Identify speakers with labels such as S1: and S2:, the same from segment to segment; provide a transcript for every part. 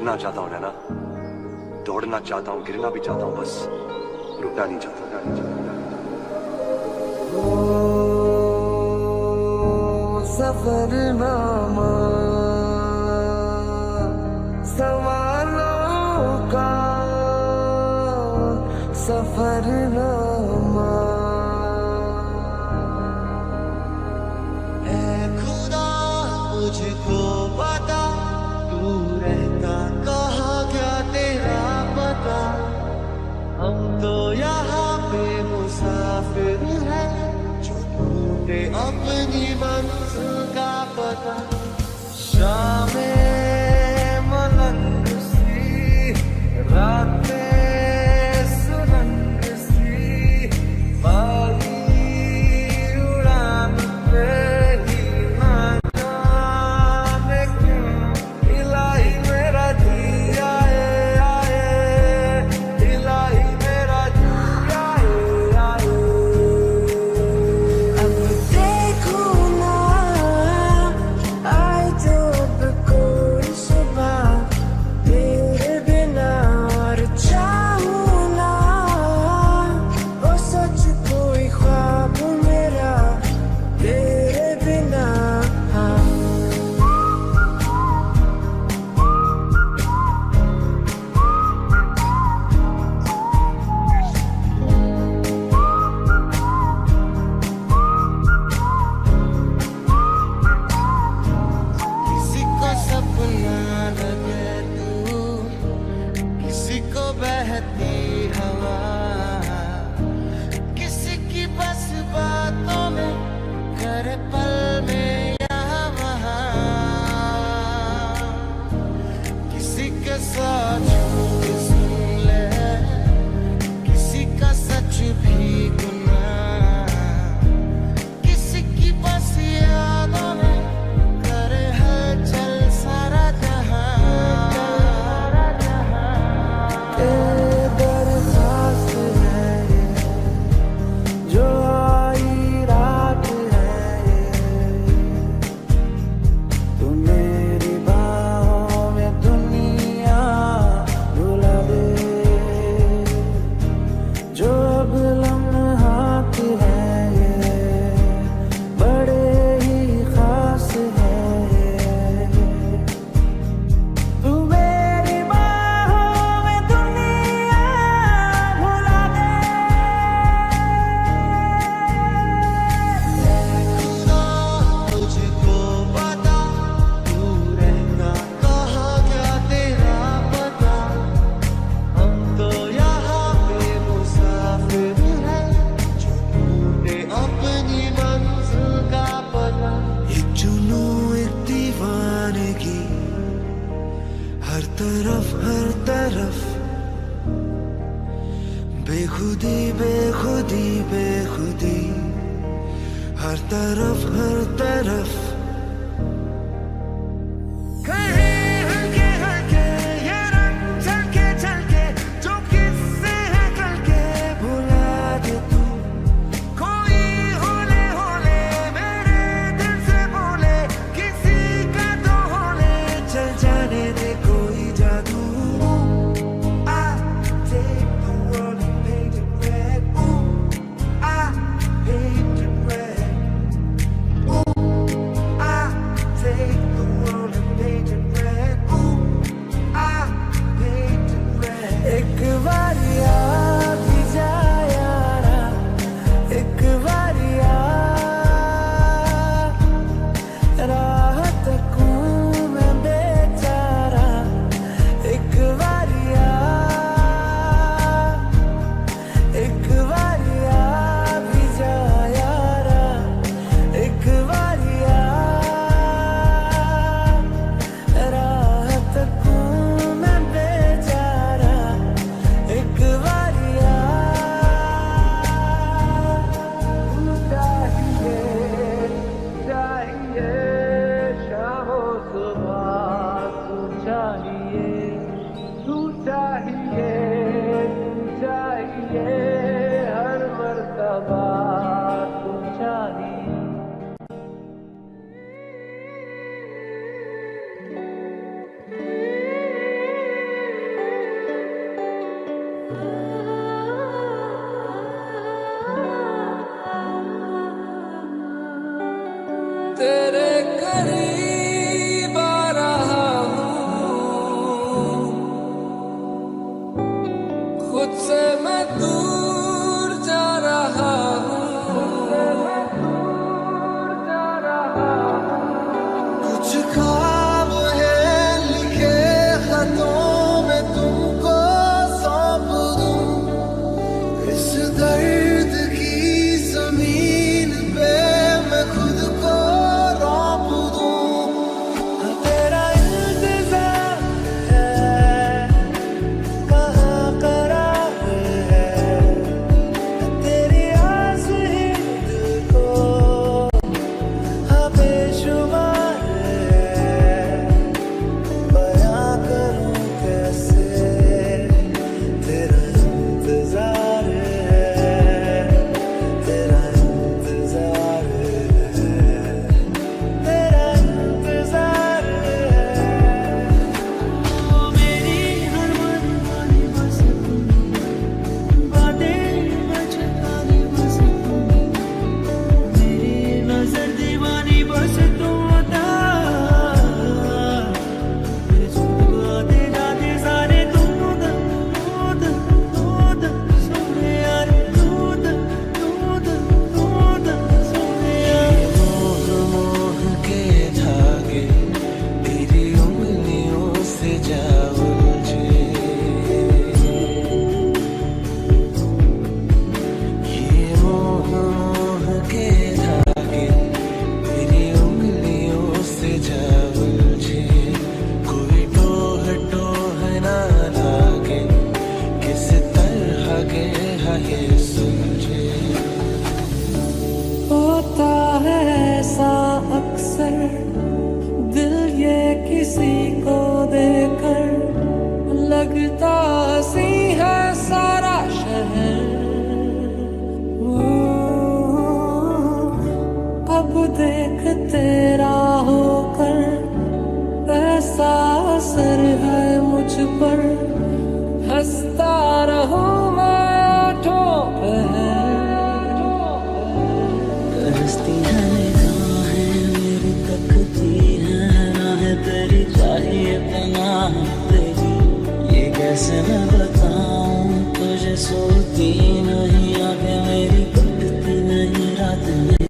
S1: गिरना चाहता हूँ नैना, दौड़ना चाहता हूँ, गिरना भी चाहता हूँ, बस रुकना नहीं चाहता।
S2: सफरनामा सवालों का सफरनामा।
S3: ऐ खुदा मुझको बता, तू रहता कहाँ, क्या तेरा पता। हम तो यहाँ पे मुसाफिर हैं, जो ढूंढे अपनी मंजिल का पता। शामें मलंग सी, रातें सुरंग सी, बागी उड़ान पे ही ना जाने क्यों इलाही मेरा जी आए आए, इलाही मेरा जी आए आए।
S2: अब देखो ना आए जो अब कोई सुबह तेरे बिना, और चाहूं ना वो सच कोई ख्वाब मेरा तेरे बिना। हाँ
S3: किसी को सपना लगे तू, किसी को बहती हवा, किसी की बस बातों में करे पल में यहाँ वहाँ। किसी के साथ झूठ सुन ले, किसी का सच भी गुनाह, किसी की बस यादों में करे हलचल सारा जहां।
S2: तेरे दरख्वास्त है ये, जो आई रात है ये, तू मेरी बाहों में दुनिया भुला दे। जो अब लम्हात है ये, बड़े ही खास है ये, तू मेरी बाहों में दुनिया भुला दे।
S3: खुदा मुझको बता, तू रहता कहाँ, क्या तेरा पता। हम तो यहाँ पे मुसाफिर हैं, जो ढूंढे अपनी मंजिल का पता। एक जुनून एक दीवानगी, हर तरफ बेखुदी बेखुदी बेखुदी, हर तरफ कहीं हल्के हल्के ये रंग झलके झलके, जो किस्से हैं कल के भुला दे तू। कोई होले होले मेरे दिल से बोले, किसी का तो होले चल जाने दे कोई जादू। I take the world and paint it red. Ooh, I paint it red. Ooh,
S2: कैसे मैं बताऊं तुझे, सोती नहीं आंखें मेरी, कटती नहीं रात मेरी।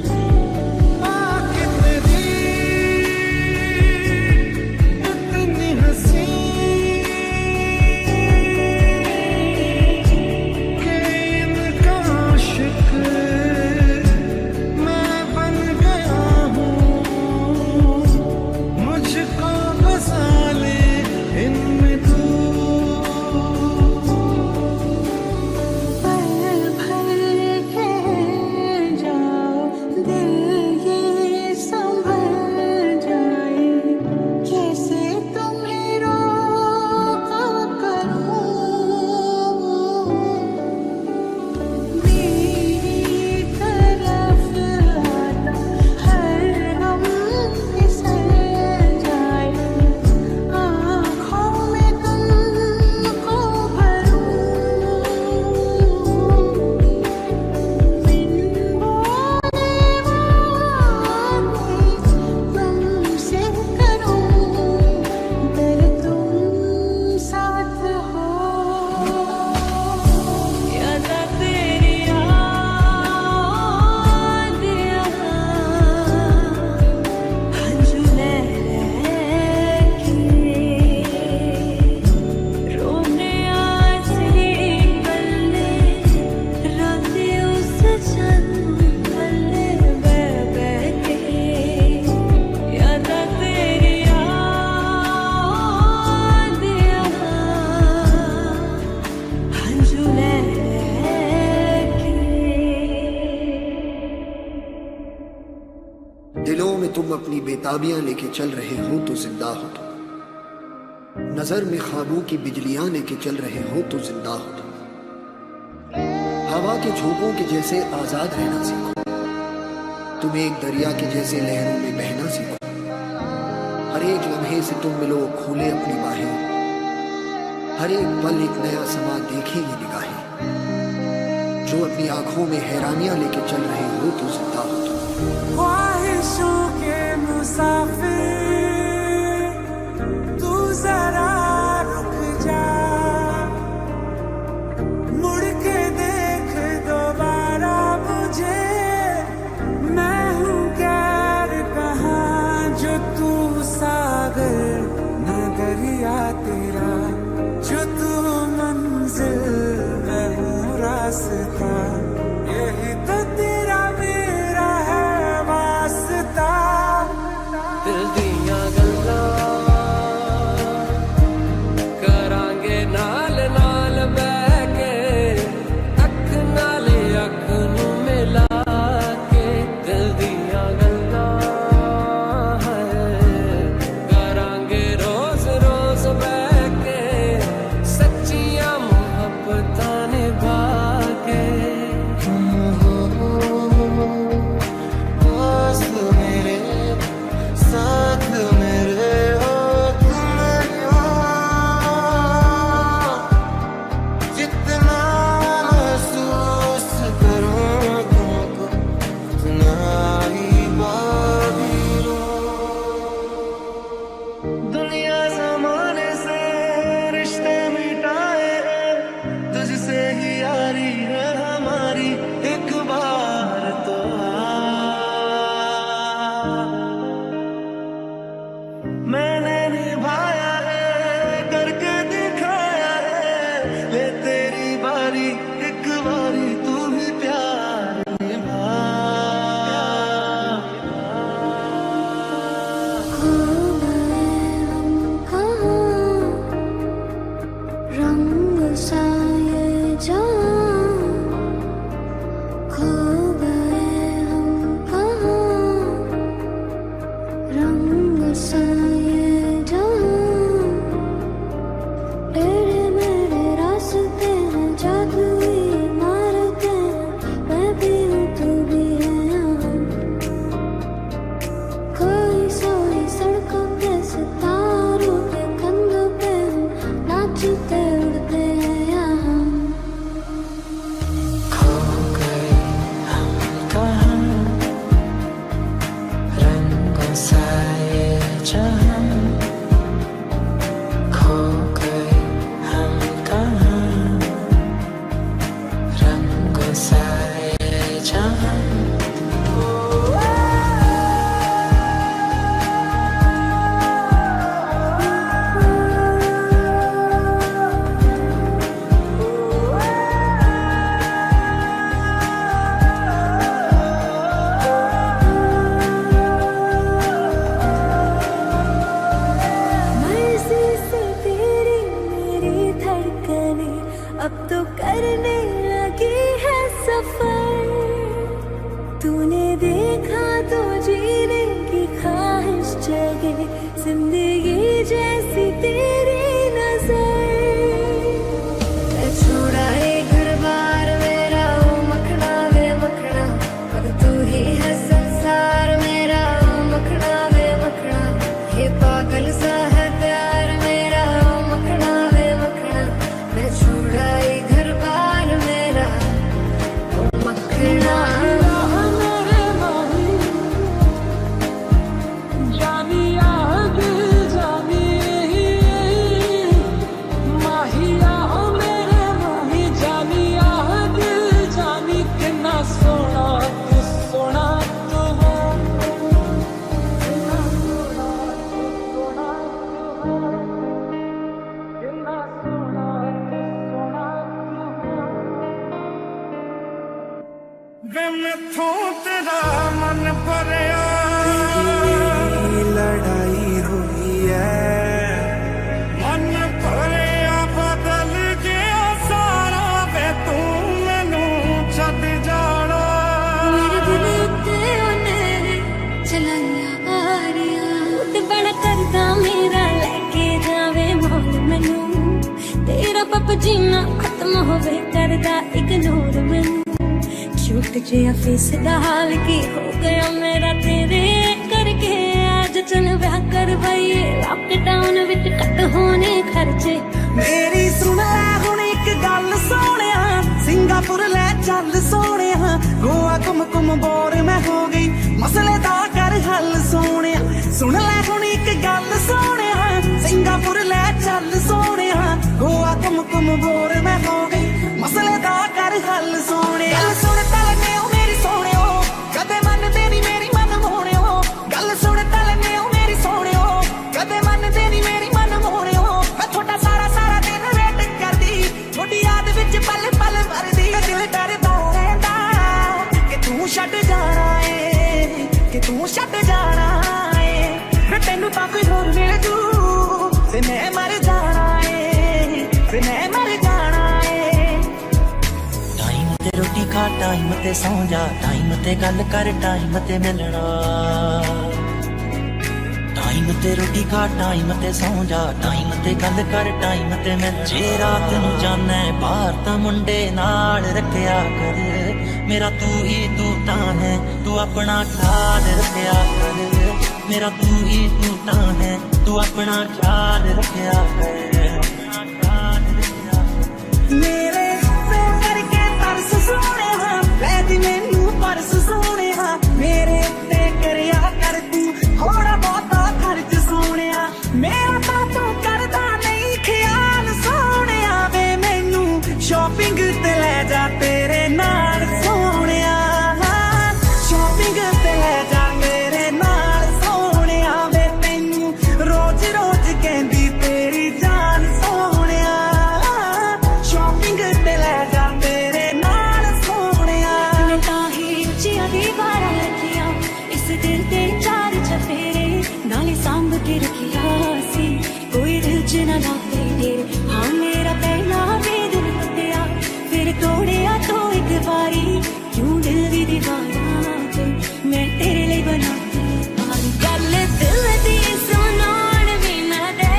S4: दिलों में तुम अपनी बेताबियां लेके चल रहे हो तो जिंदा हो तुम, नजर में ख्वाबों की बिजलियां लेके चल रहे हो तो जिंदा हो तुम। हवा के झोंकों के जैसे आजाद रहना सीखो, तुम एक दरिया के जैसे लहरों में बहना सीखो। हर एक लम्हे से तुम मिलो खोले अपनी बाहें, हर एक पल एक नया समा देखे ये निगाहें। जो अपनी आंखों में हैरानियां लेके चल रहे हो तो जिंदा हो तुम।
S2: ख्वाहिशों के मुसाफिर तू जरा रुक जा, मुड़ के देख दोबारा मुझे, मैं हूँ गैर कहाँ जो तू सागर न दरिया तेरा, जो तू मंजिल मैं हूँ रास्ता, यही तो तेरा मेरा है वास्ता। दिल दिया गल्ला करांगे नाल नाल बह के, अख नाले अख नू मिला के। दिल दिया गल्ला करांगे रोज रोज बह के, सच्चियां मुहब्बतां निभा के। दोस्त मेरे साथ मेरे हो तुम हो, जितना महसूस करूं तुमको उतना ही बाकी रो। दुनिया जमाने से रिश्ते मिटाए हैं, तुझसे ही यारी है हमारी, एक बार तो मैंने निभाया है, करके दिखाया है। ले तेरी बारी एक बारी तू भी प्यार निभा।
S5: खो गए हम कहाँ, रंग सा ये जहाँ। खो गए हम कहाँ, रंग सा ये जहाँ। तेरे मेरे रास्ते हैं, जादुई इमारतें हैं, मैं भी हूँ तू भी है यहाँ। कोई सोई सड़कों पे सितारों के कंधों पे हम नाचते उड़ते हैं यहाँ। खो गए हम कहाँ, रंगों सा ये जहाँ। खो गए हम लगे जिंदगी जैसी तेरी नजर। मैं छोड़ा ये घर बार मेरा ओ मखना वे मखना, अब तू ही है संसार मेरा ओ मखना वे मखना। ये पागल सा है प्यार मेरा ओ मखना वे मखना। मैं छोड़ा ये घर बार मेरा ओ मखना।
S3: वे मैथों तेरा मन भरिया लड़ाई हुई है, मन भरिया बदल गया सारा वे तू मैनू छड्ड जाना।
S5: मेरे दिल उत्ते ओने चलाइयां आरियां ते बड़ा करदा मेरा लेके जावे मोल मैनू। तेरा पप जीना खत्म होवे करदा इग्नोर मैनू। छूट जिया फेस दा हाल की हो गया मेरा तेरे करके। आज चल ब्याह करवाइए लॉकडाउन विच कट होने खर्चे।
S3: मेरी सुन ले हुण इक गल सोहणिया, सिंगापुर ले चल सोहणिया। गोवा घुम घुम बोर मैं हो गई, मसले दा कर हल सोहणिया। सुन ले हुण इक गल सोहणिया, सिंगापुर ले चल सोहणिया। गोवा घुम घुम बोर मैं हो गई, मसले दा कर हल सोहणिया। गल सुन तलने ओ मेरी सोहणियो, कदे मनदे नी मेरी मन मोहणियो। गल सुन तलने ओ मेरी सोहणियो, कदे मनदे नी मेरी मन मोहणियो। मैं थोड़ा सारा सारा दिन वेट करदी, थोड़ी याद विच पल पल मरदी। दिल डरदा रहंदा कि तू छड्ड जाना है, कि तू छड्ड जाना है। फिर तैनू तां कोई होर मिल जू ते मैं मर जाना है, ते मैं मर जाना है।
S2: टाइम ते रोटी खा टाइम ते सौ जा, टाइम ते गल कर टाइम ते मिलना। टाइम ते रोटी खा टाइम ते सौ जा, टाइम ते गल कर टाइम ते मिलना। जे रात नू जाना है बाहर तां मुंडे नाल रखिया कर। मेरा तू ही तू तां है, तू अपना ख्याल रखिया कर। मेरा तू ही तू तां है, तू अपना ख्याल रखिया कर।
S3: मेरे पे करके तरस सोने हाँ, वैदी मैनू परस सोने हाँ। मेरे ते करिया कर तू थोड़ा बहुता खर्च सोने। मेरा तां तू करदा नहीं ख्याल सोने। वे मैनू शॉपिंग ते ले जा तेरे नाल सोने। शॉपिंग ते ले जा मेरे नाल सोने। वे तैनू रोज रोज कहंदी तेरी जान सोने। शॉपिंग ते ले जा मेरे नाल सोने।
S5: मैं ताही उच्चियां दीवारां लगियां, इस दिल ते चार चफेरे नाले सांभ के रखिया सी। कोई दिल च ना लाते तेरे, हाँ मेरा पहला वेद टुटिया फिर तोड़िया तो एक बारी। क्यों दिल दी दीवारां ते मैं तेरे लिए बनाती पारी। गल दिल दी सुनाण भी ना दे,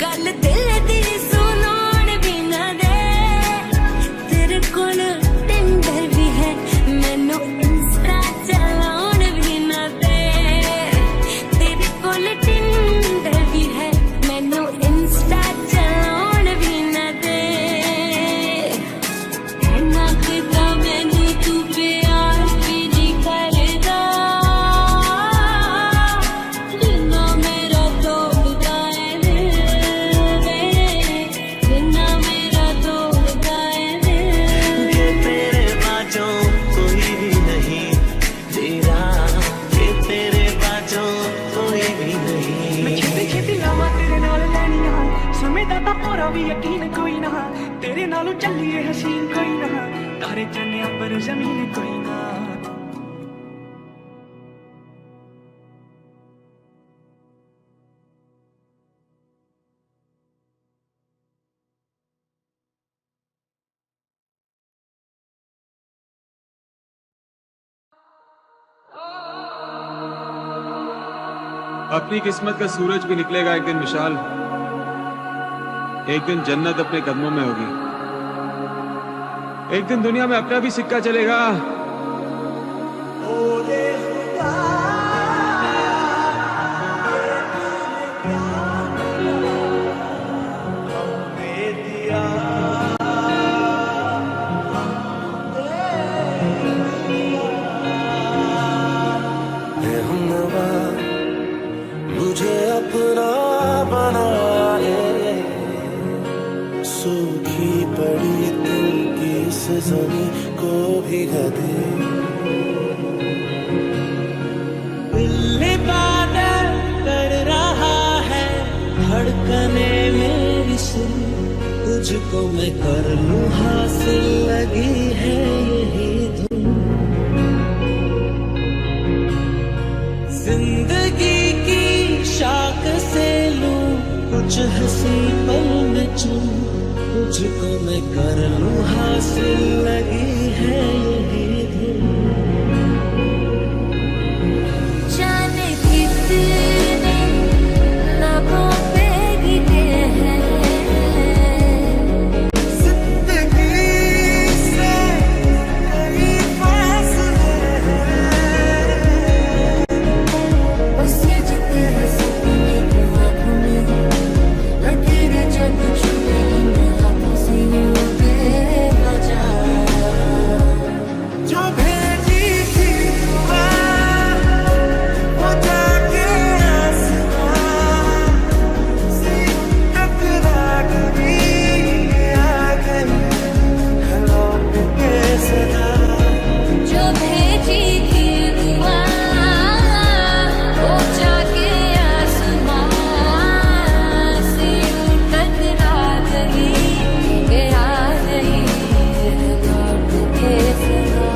S5: गल दिल दी सुनाण भी ना दे। तेरे कोल टिंडर भी है, मैनू इंस्टा चलाउण भी ना दे। तेरे कोल टिंडर भी है, मैनू इंस्टा चलाउण भी ना दे। इन्ना किता मैनू तू प्यार भी नहीं करदा, जिन्ना मेरा तोड़दा है दिल वे, जिन्ना मेरा तोड़दा है दिल।
S2: कि तेरे बाजों कोई भी नहीं तेरा, कि तेरे बाजों कोई भी नहीं।
S3: छेती छेती लावां तेरे नाल लैनियां, समय दा तां पूरा भी यकीन कोई ना। तेरे नालों ਚੱਲੀਏ हसीन कोई ना, तारे चन्निया पर जमीन कोई ना।
S6: अपनी किस्मत का सूरज भी निकलेगा एक दिन विशाल। एक दिन जन्नत अपने कदमों में होगी। एक दिन दुनिया में अपना भी सिक्का चलेगा।
S3: मुझे अपना बनाए, सूखी पड़ी दिल की इस ज़मीं को भिगा दे। दिल बादल कर रहा है, धड़कने मेरी सुन, तुझको मैं कर लूं हासिल, लगी है यही धुन। जिंदगी की शाख से लूं कुछ हंसी पल में चुन, तुझको मैं कर लूं हासिल, लगी है यही धुन।
S5: जाने कितने लबों पे गिरे हैं,
S3: जिंदगी से कई फासले हैं,
S5: बस ये जितने सपने की आँखों में लकीरें जब छुपे इन हाथों से यूं बेवजह।
S3: जो भेजी थी दुआ, वो जाके आसमां से टकरा गई, आ गई लौट के सदा।
S5: जो भेजी थी दुआ, वो जाके आसमां से यूं टकरा गई, ये आ गई लौट के सदा।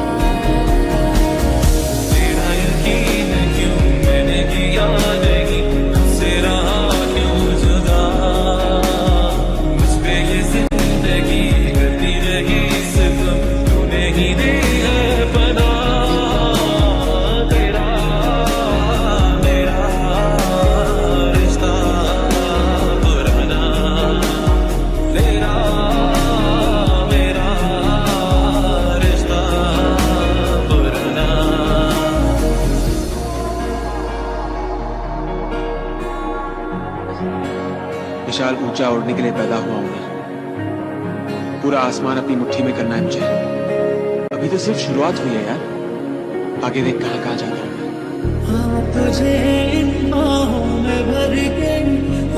S3: तेरा यकीन क्यों मैंने किया नहीं, तुझसे रहा क्यों जुदा, मुझ पे ये जिंदगी करती रही सितम, तूने ही दी है पना। तेरा मेरा रिश्ता पुराना, तेरा मेरा रिश्ता पुराना।
S6: विशाल ऊंचा उड़ने के लिए पैदा हुआ हूं मैं। पूरा आसमान अपनी मुट्ठी में करना है मुझे। अभी तो सिर्फ शुरुआत हुई है यार, आगे देख कहां कहां जाता हूं मैं।
S3: हाँ, तुझे इन बाहों में भर के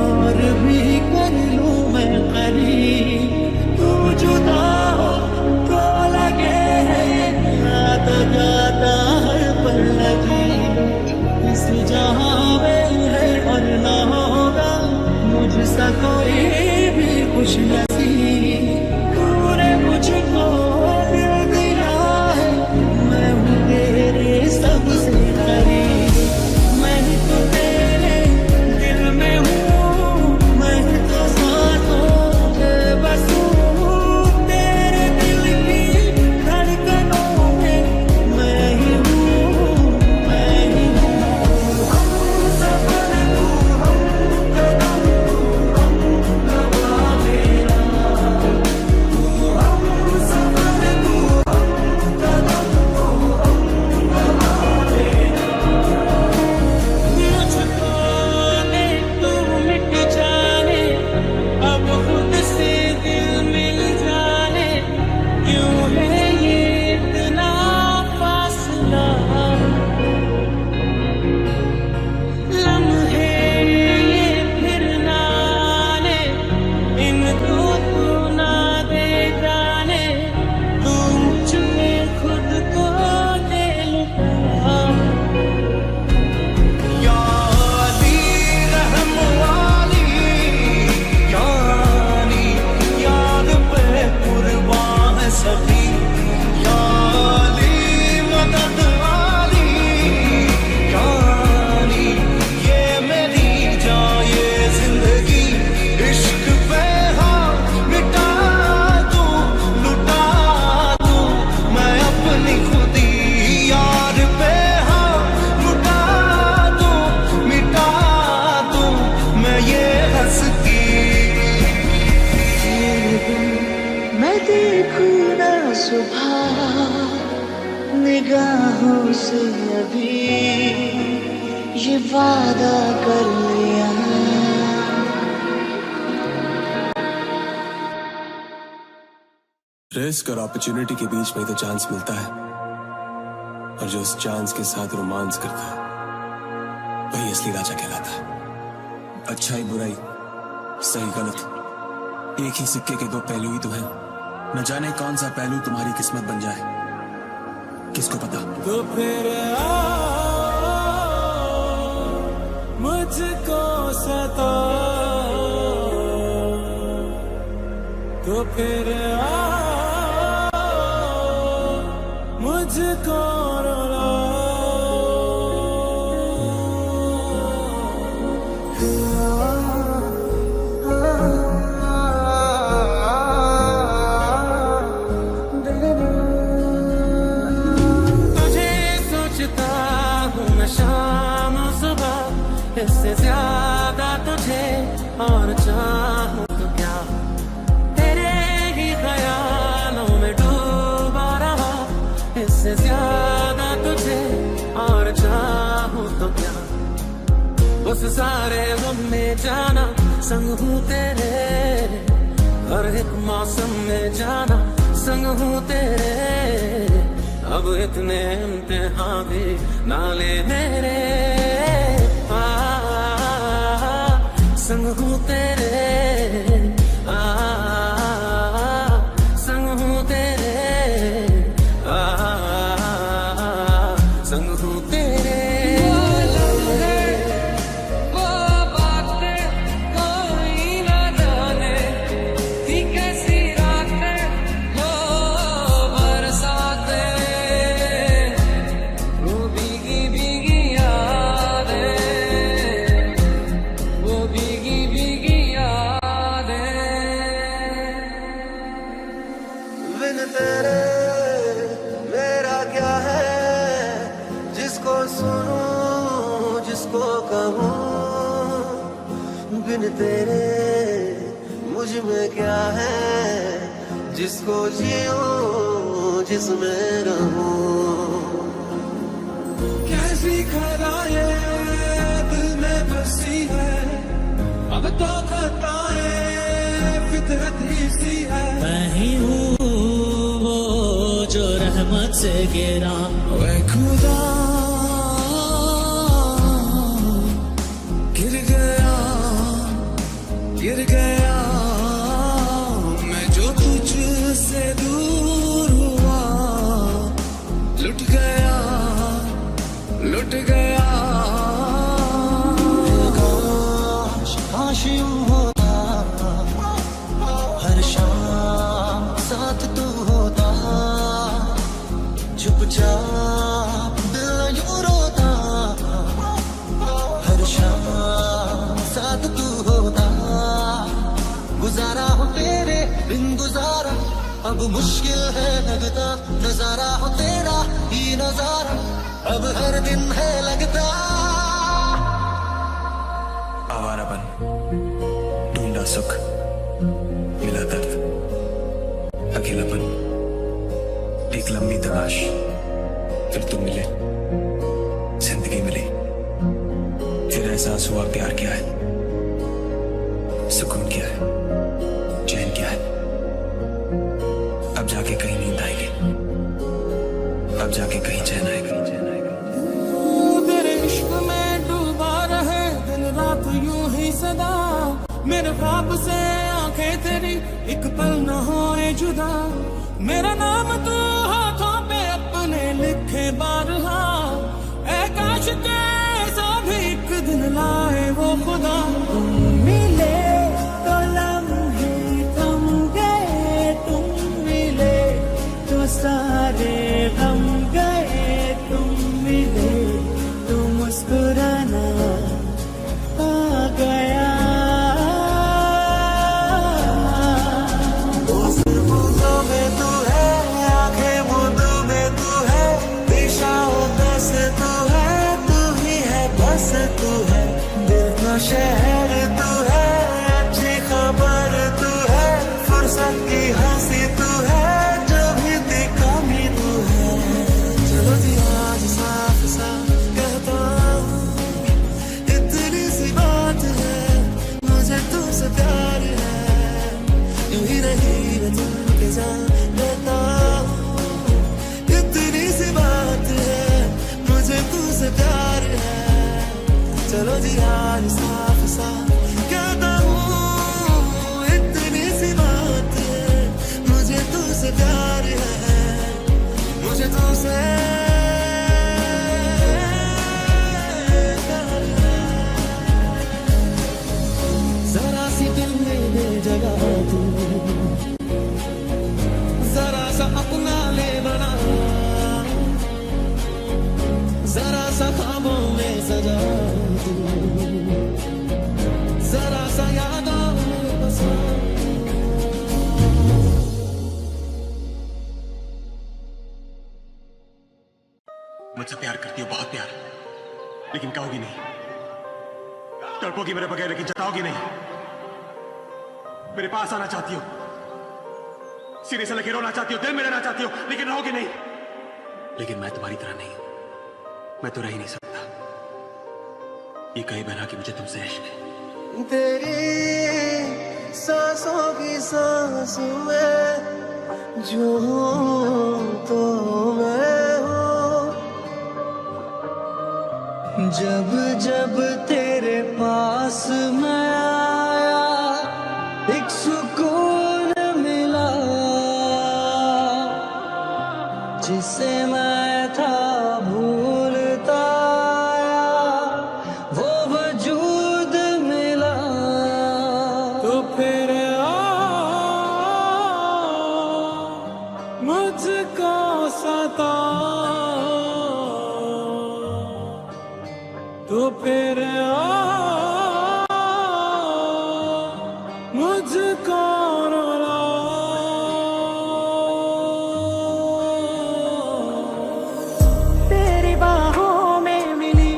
S3: और भी कर लूं मैं करीब, तू जुदा हो तो लगे आता जाता हर पल लगी। इस जहां में है और ना होगा मुझसा कोई भी खुश नसीब, तूने मुझको दिल दिया है, मैं हूँ तेरे सबसे करीब। मैं ही तो तेरे दिल में हूँ, मैं ही तो सांसों में बसूं, तेरे दिल की धड़कनों में मैं ही हूँ, मैं ही हूँ। हम सफर तू, हम कदम तू, हम नवा मेरा।
S2: तुझसे अभी ये वादा कर लिया।
S7: रिस्क और अपॉर्चुनिटी के बीच में तो चांस मिलता है, और जो उस चांस के साथ रोमांस करता है वही असली राजा कहलाता है। अच्छाई बुराई, सही गलत, एक ही सिक्के के दो पहलू ही तो हैं। न जाने कौन सा पहलू तुम्हारी किस्मत बन जाए, किसको पता।
S3: तो फिर मुझको सता, तो फिर मुझको रुला। तुझे सोचता हूँ मैं शाम सुबह, इससे ज्यादा तुझे और चाहूँ तो क्या। तेरे ही ख्यालों में डूबा रहा, इससे ज्यादा तुझे और चाहूँ तो क्या। उस सारे गम में जाना संग हूँ तेरे, हर एक मौसम में जाना संग हूँ तेरे। अब इतने इम्तिहान भी ना ले मेरे, संग हूँ तेरे, संग हूँ तेरे, संग हूँ तेरे। वो बातें कोई ना जाने थी कैसी रातें, वो बरसातें, वो भीगी भीगी यादें, वो भीगी भीगी यादें।
S4: बिन तेरे मेरा क्या है, जिसको सुनूं जिसको कहूँ। बिन तेरे मुझ में क्या है, जिसको जीऊं जिसमें रहूं।
S3: कैसी खराए दिल में बसी है, अब तो खताएं फितरत ही सी है।
S2: मैं ही हूँ वो जो रहमत से गिरा,
S3: वह खुदा गिर गया, गिर गया। मैं जो तुझसे दूर हुआ, लुट गया, लुट गया।
S2: काश काश यूं होता, हर शाम साथ तू होता, चुपचाप दिल यूं रोता, हर शाम साथ तू होता। गुजारा हो तेरे बिन गुजारा, अब मुश्किल है लगता। नजारा हो तेरा ही नजारा, अब हर दिन है लगता।
S7: आवारापन, ढूंढा सुख, मिला दर्द, अकेलापन, एक लंबी तलाश, फिर तुम मिले, जिंदगी मिली, फिर एहसास हुआ प्यार क्या है, सुकून क्या है, चैन क्या है। अब जाके कहीं नींद आएगी, अब जाके कहीं चैन आएगा।
S3: तेरे इश्क में डूबा रहे दिन रात यूं ही सदा, मेरे ख्वाब से आंखें तेरी एक पल न होए जुदा। मेरा नाम तू हाथों पे अपने लिखे बारहा, ऐ काश के ऐसा भी एक दिन लाए वो खुदा। तुम मिले तो लम्हे थम गए, तुम मिले तो सारे गम गए। तुम मिले तो मुस्कुराना आ गया। बूंदों में तू है, आंखें बूंदों में तू है, दिशाओं बस तू है, तू ही है बस तू है। दिल का शहर तू है, अच्छी खबर तू है, फुर्सत की हंसी तू है, जो भी थी कमी तू है। चलो जी आज साथ प्यार साफ साफ कहता हूँ इतनी सी बात है, मुझे तुझसे प्यार है, मुझे तुझसे प्यार है। जरा सी दिल में दे जगह तू, जरा सा अपना ले बना, जरा सा ख्वाबों में सजा तू, जरा सा यादों में बसा।
S7: मुझसे प्यार करती हो, बहुत प्यार, लेकिन कहोगी नहीं। तड़पोगी मेरे बगैर लेकिन जताओगी नहीं। मेरे पास आना चाहती हो, सीने से लगे रोना चाहती हो, दिल में रहना चाहती हो, लेकिन रहोगी नहीं। लेकिन मैं तुम्हारी तरह नहीं हूं, मैं तो रह ही नहीं सकता। ये कहे बिना कि मुझे तुमसे इश्क है।
S3: तेरी सांसों की सांस में जो हूं तो मैं हूं, जब जब तेरे पास मैं आया एक सुकून मिला, जिसे मैं था भूलता आया वो वजूद मिला। तो फिर मुझको सता, तो फिर मुझको रुला। तेरी बाहों में मिली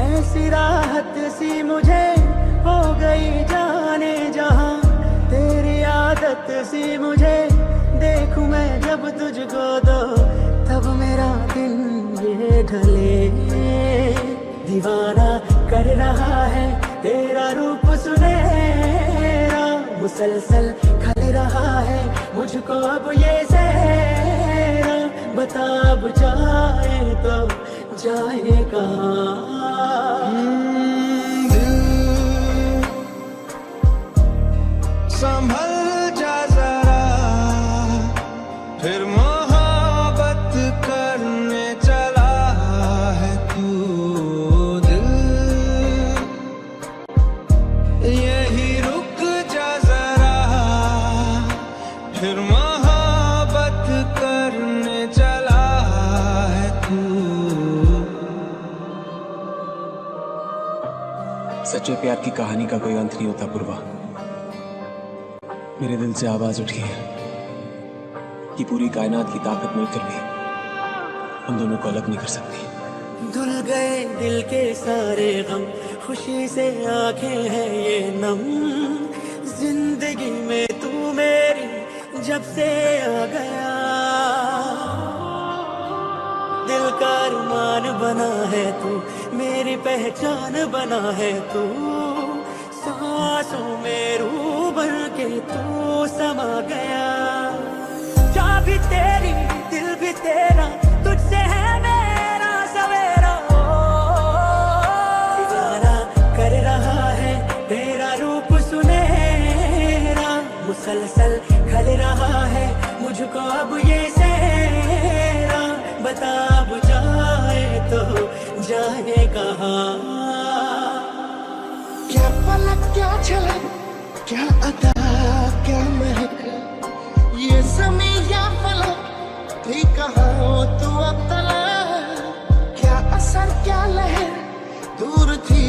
S3: ऐसी राहत सी मुझे, हो गई जाने जहां तेरी आदत सी मुझे। देखूं मैं जब तुझको तो तब मेरा दिल ये ढले, दीवाना कर रहा है तेरा रूप सुनहरा, मुसलसल खल रहा है मुझको अब ये सहरा। बता अब जाए तो जाए कहाँ। दिल संभल जा जरा, फिर मोहब्बत करने चला है तू। यही रुक जा जरा, फिर मोहब्बत करने चला है तू।
S7: सच्चे प्यार की कहानी का कोई अंत नहीं होता पूर्वा। मेरे दिल से आवाज उठी है कि पूरी कायनात की ताकत मिलकर भी हम दोनों को अलग नहीं कर सकती।
S3: धुल गए दिल के सारे गम, खुशी से आंखें हैं ये नम। जिंदगी में तू मेरी जब से आ गया, दिल का अरमान बना है तू, मेरी पहचान बना है तू। सांसों में रूह भर के तू समा गया। चाह भी तेरी, दिल भी तेरा, तुझसे है मेरा सवेरा। दीवाना कर रहा है तेरा रूप सुनहरा, मुसलसल खल रहा है मुझको अब ये सहरा। बता अब जाए तो जाए कहाँ। क्या पलक क्या झलक, क्या अदा क्या महक, ये ज़मीं या फलक थी कहाँ तू अब तलक। क्या असर क्या लहर, दूर थी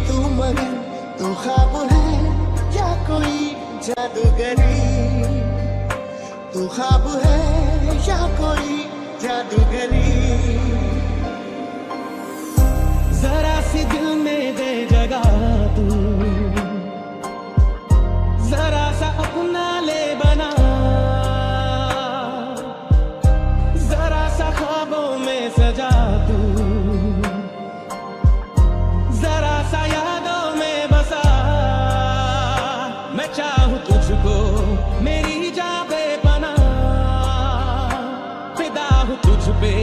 S3: तू मगर तू ख्वाब है या कोई जादूगरी। तू ख्वाब है या कोई जादूगरी। जरा सी दिल में दे जगह तू, जरा सा अपना ले बना, जरा सा ख्वाबों में सजा तू, जरा सा यादों में बसा। मैं चाहूं तुझको मेरी जान बेपना, फिदा हूं तुझ पे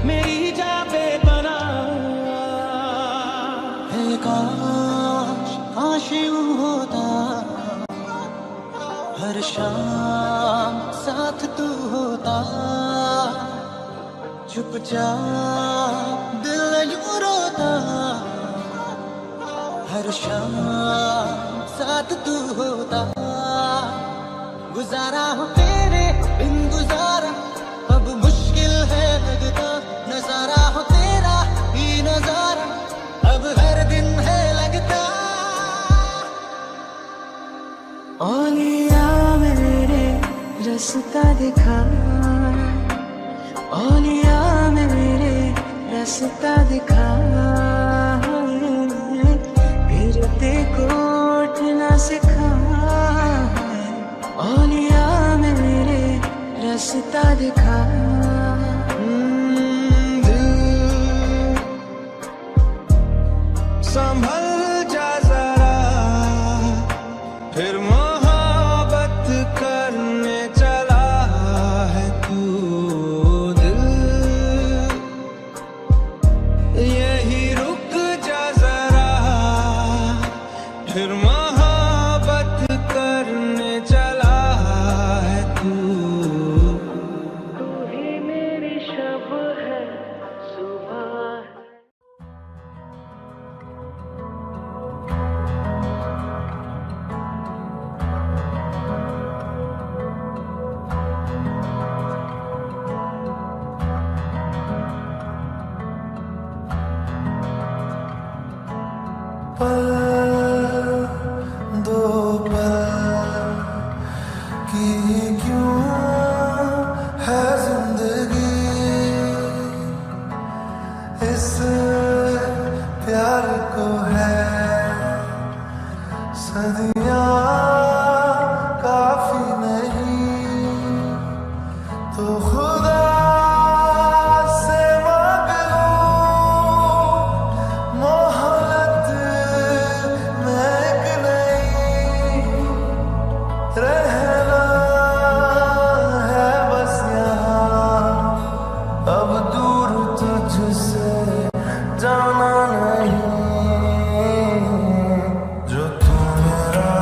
S3: मेरी जान बेपना। है कौन
S2: यूं होता, हर शाम साथ तू होता, चुपचाप दिल यूं रोता, हर शाम साथ तू होता। गुजारा हो तेरे बिन गुजारा, अब मुश्किल है लगता, नजारा हो तेरा ही नजारा, अब हर दिन है लगता।
S5: औलिया मेरे रास्ता दिखा, औलिया मेरे रास्ता दिखा, गिरते को उठना सिखा, औलिया मेरे रास्ता दिखा।
S3: संभल जा जरा, फिर मोहब्बत करने चला है तू दिल, यही रुक जा जरा, फिर मोहब्बत करने चला है तू। तू ही मेरी शब है, सुबह है।
S8: दो पल की क्यों है जिंदगी, इस प्यार को है सदियां काफी नहीं, तो खुदा से मांग लो मोहब्बत में एक नहीं, रहना है बस यहाँ, अब दूर तुझसे जाना नहीं, जो तू मेरा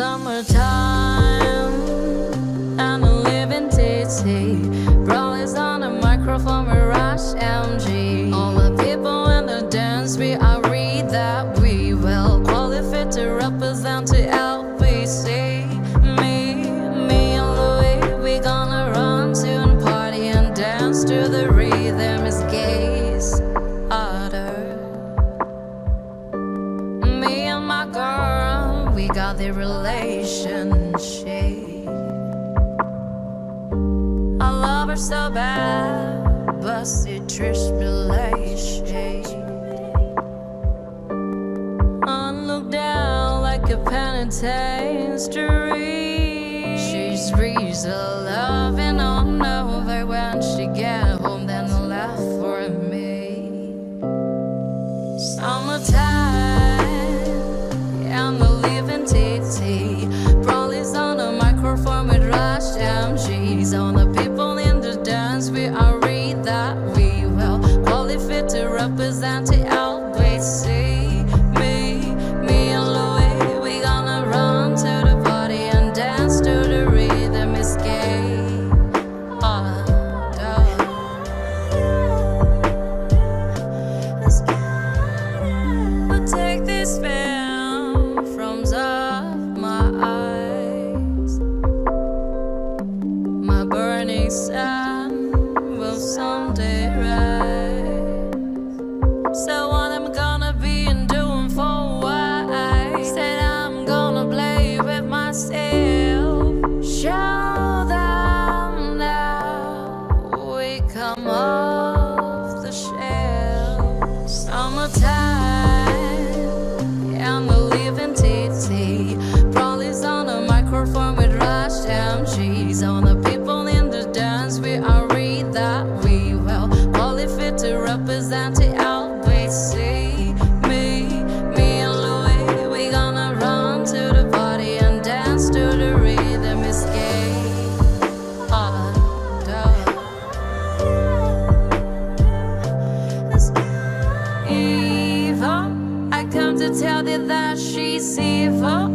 S5: Summertime and a living TT. Bro is on a microphone with Rush MG. All the people in the dance, we are read that we will qualify to represent to LBC. Me and Louis, we gonna run to and party and dance to the rhythm. Is gaze harder. Me and my girl, we got the relationship. I love her so bad, but she treats me like shit. And look down like a penitentiary. She's reason loving on over when she get home, then left for me. Summertime and the living TT. Broly's on a microphone with Rush MGs. On the people in the dance, we are read that we will qualify to represent the LBC. Me and Louis, we gonna run to the party and dance to the rhythm. Is gay. But take this film from off my eyes. My burning sun will someday rise. So what I'm gonna be and doing for why said I'm gonna play with myself. Show them now we come off the shelf. Summertime and the living TT. Broly's on a microphone with Rush MGs. On the people in the dance, we are read that we will qualify to represent the LBC. Me and Louis, we gonna run to the party and dance to the rhythm. Is gay. Eva, I come to tell thee that she's evil.